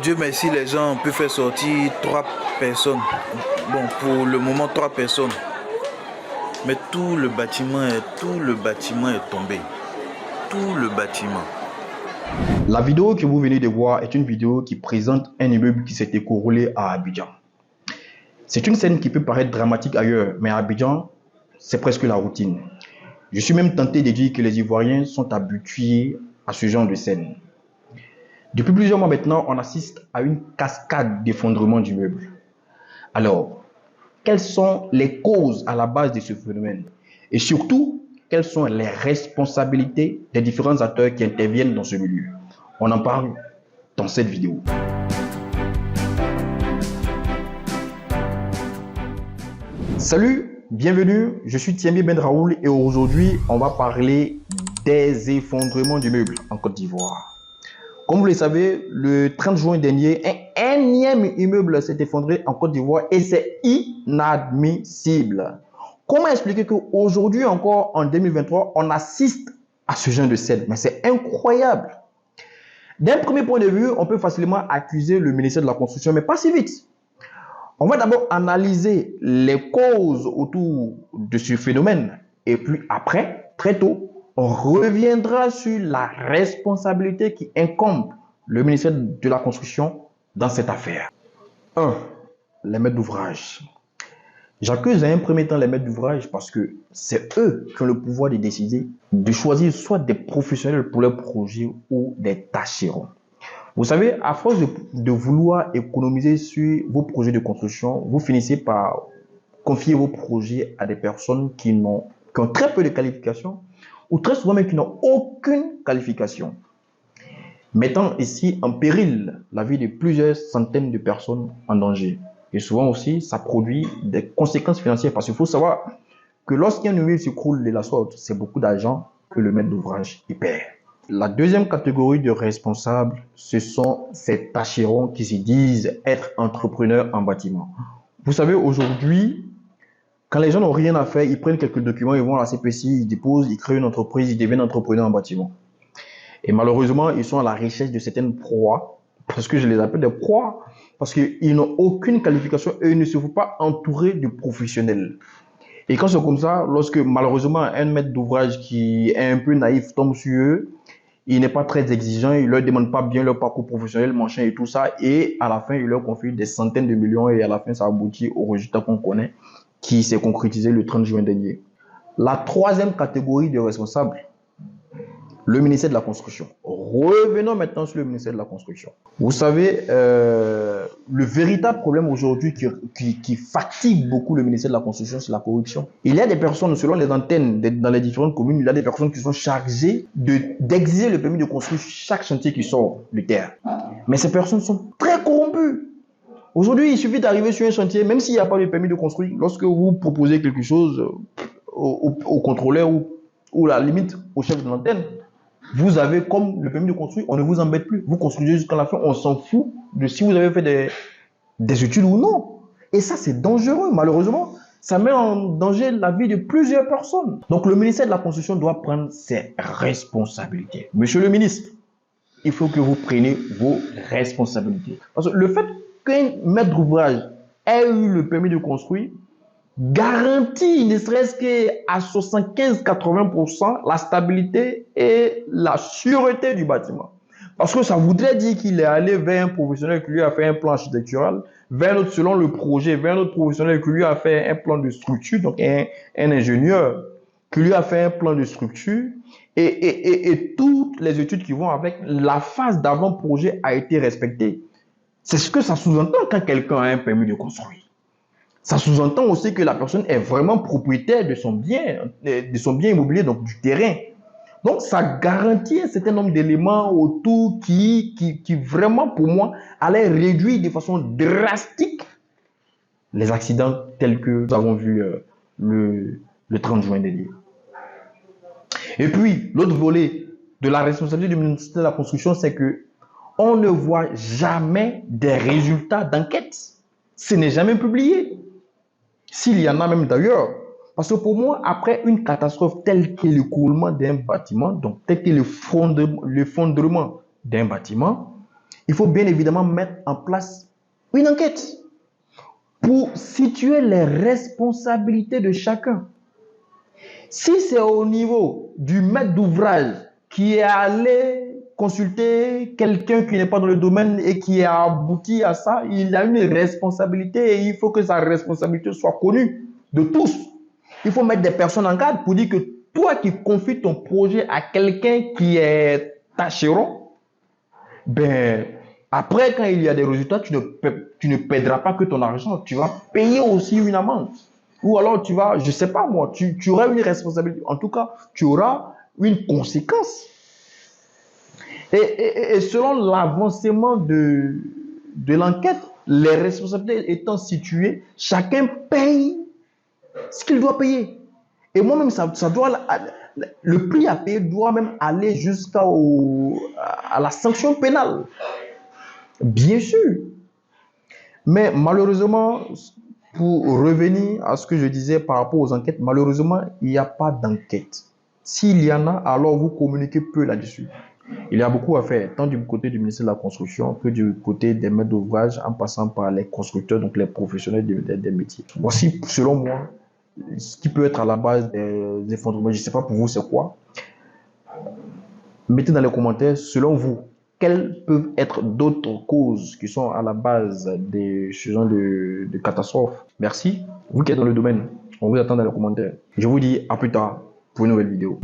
Dieu merci, les gens ont pu faire sortir 3 personnes. Bon, pour le moment, 3 personnes. Mais tout le bâtiment est tombé. Tout le bâtiment. La vidéo que vous venez de voir est une vidéo qui présente un immeuble qui s'est écroulé à Abidjan. C'est une scène qui peut paraître dramatique ailleurs, mais à Abidjan, c'est presque la routine. Je suis même tenté de dire que les Ivoiriens sont habitués à ce genre de scène. Depuis plusieurs mois maintenant, on assiste à une cascade d'effondrement d'immeubles. Alors, quelles sont les causes à la base de ce phénomène? Et surtout, quelles sont les responsabilités des différents acteurs qui interviennent dans ce milieu? On en parle dans cette vidéo. Salut, bienvenue, je suis Thiemé Ben Raoul et aujourd'hui, on va parler des effondrements d'immeubles en Côte d'Ivoire. Comme vous le savez, le 30 juin dernier, un énième immeuble s'est effondré en Côte d'Ivoire et c'est inadmissible. Comment expliquer qu'aujourd'hui encore, en 2023, on assiste à ce genre de scène? Mais c'est incroyable. D'un premier point de vue, on peut facilement accuser le ministère de la Construction, mais pas si vite. On va d'abord analyser les causes autour de ce phénomène et puis après, très tôt, on reviendra sur la responsabilité qui incombe le ministère de la Construction dans cette affaire. 1. Les maîtres d'ouvrage. J'accuse à un premier temps les maîtres d'ouvrage parce que c'est eux qui ont le pouvoir de décider, de choisir soit des professionnels pour leurs projets ou des tâcherons. Vous savez, à force de vouloir économiser sur vos projets de construction, vous finissez par confier vos projets à des personnes qui ont très peu de qualifications ou très souvent même qui n'ont aucune qualification, mettant ici en péril la vie de plusieurs centaines de personnes en danger. Et souvent aussi, ça produit des conséquences financières parce qu'il faut savoir que lorsqu'un immeuble s'écroule de la sorte, c'est beaucoup d'argent que le maître d'ouvrage y perd. La deuxième catégorie de responsables, ce sont ces tâcherons qui se disent être entrepreneurs en bâtiment. Vous savez, aujourd'hui, quand les gens n'ont rien à faire, ils prennent quelques documents, ils vont à la CPC, ils déposent, ils créent une entreprise, ils deviennent entrepreneurs en bâtiment. Et malheureusement, ils sont à la recherche de certaines proies, parce que je les appelle des proies, parce qu'ils n'ont aucune qualification et ils ne se font pas entourer de professionnels. Et quand c'est comme ça, lorsque malheureusement un maître d'ouvrage qui est un peu naïf tombe sur eux, il n'est pas très exigeant, il ne leur demande pas bien leur parcours professionnel, machin et tout ça, et à la fin, il leur confie des centaines de millions et à la fin, ça aboutit au résultat qu'on connaît, qui s'est concrétisé le 30 juin dernier. La troisième catégorie de responsables, le ministère de la Construction. Revenons maintenant sur le ministère de la Construction. Vous savez, le véritable problème aujourd'hui qui fatigue beaucoup le ministère de la Construction, c'est la corruption. Il y a des personnes, selon les antennes dans les différentes communes, il y a des personnes qui sont chargées d'exiger le permis de construire chaque chantier qui sort du terre. Mais ces personnes sont très corrompues. Aujourd'hui, il suffit d'arriver sur un chantier, même s'il n'y a pas de permis de construire, lorsque vous proposez quelque chose au contrôleur ou à la limite au chef de l'antenne, vous avez comme le permis de construire, on ne vous embête plus. Vous construisez jusqu'à la fin, on s'en fout de si vous avez fait des études ou non. Et ça, c'est dangereux, malheureusement. Ça met en danger la vie de plusieurs personnes. Donc, le ministère de la Construction doit prendre ses responsabilités. Monsieur le ministre, il faut que vous preniez vos responsabilités. Parce que le fait qu'un maître d'ouvrage ait eu le permis de construire garantit, ne serait-ce qu'à 75-80%, la stabilité et la sûreté du bâtiment. Parce que ça voudrait dire qu'il est allé vers un professionnel qui lui a fait un plan architectural, vers un autre selon le projet, vers un autre professionnel qui lui a fait un plan de structure, donc un ingénieur qui lui a fait un plan de structure, et toutes les études qui vont avec, la phase d'avant-projet a été respectée. C'est ce que ça sous-entend quand quelqu'un a un permis de construire. Ça sous-entend aussi que la personne est vraiment propriétaire de son bien immobilier, donc du terrain. Donc, ça garantit un certain nombre d'éléments autour qui vraiment, pour moi, allaient réduire de façon drastique les accidents tels que nous avons vu le 30 juin dernier. Et puis, l'autre volet de la responsabilité du ministère de la Construction, c'est que on ne voit jamais des résultats d'enquête. Ce n'est jamais publié. S'il y en a même d'ailleurs. Parce que pour moi, après une catastrophe telle que l'écroulement d'un bâtiment, donc tel que le fondement d'un bâtiment, il faut bien évidemment mettre en place une enquête pour situer les responsabilités de chacun. Si c'est au niveau du maître d'ouvrage qui est allé consulter quelqu'un qui n'est pas dans le domaine et qui a abouti à ça, il a une responsabilité et il faut que sa responsabilité soit connue de tous. Il faut mettre des personnes en garde pour dire que toi qui confies ton projet à quelqu'un qui est tâcheron, ben, après, quand il y a des résultats, tu ne paieras pas que ton argent, tu vas payer aussi une amende. Ou alors tu vas, je ne sais pas moi, tu auras une responsabilité. En tout cas, tu auras une conséquence. Et selon l'avancement de l'enquête, les responsabilités étant situées, chacun paye ce qu'il doit payer. Et moi-même, le prix à payer doit même aller jusqu'à la sanction pénale. Bien sûr. Mais malheureusement, pour revenir à ce que je disais par rapport aux enquêtes, malheureusement, il n'y a pas d'enquête. S'il y en a, alors vous communiquez peu là-dessus. Il y a beaucoup à faire, tant du côté du ministère de la Construction que du côté des maîtres d'ouvrage, en passant par les constructeurs, donc les professionnels des métiers. Voici, selon moi, ce qui peut être à la base des effondrements. Je ne sais pas pour vous, c'est quoi. Mettez dans les commentaires, selon vous, quelles peuvent être d'autres causes qui sont à la base de ce genre de catastrophes. Merci. Vous qui êtes dans le domaine, on vous attend dans les commentaires. Je vous dis à plus tard pour une nouvelle vidéo.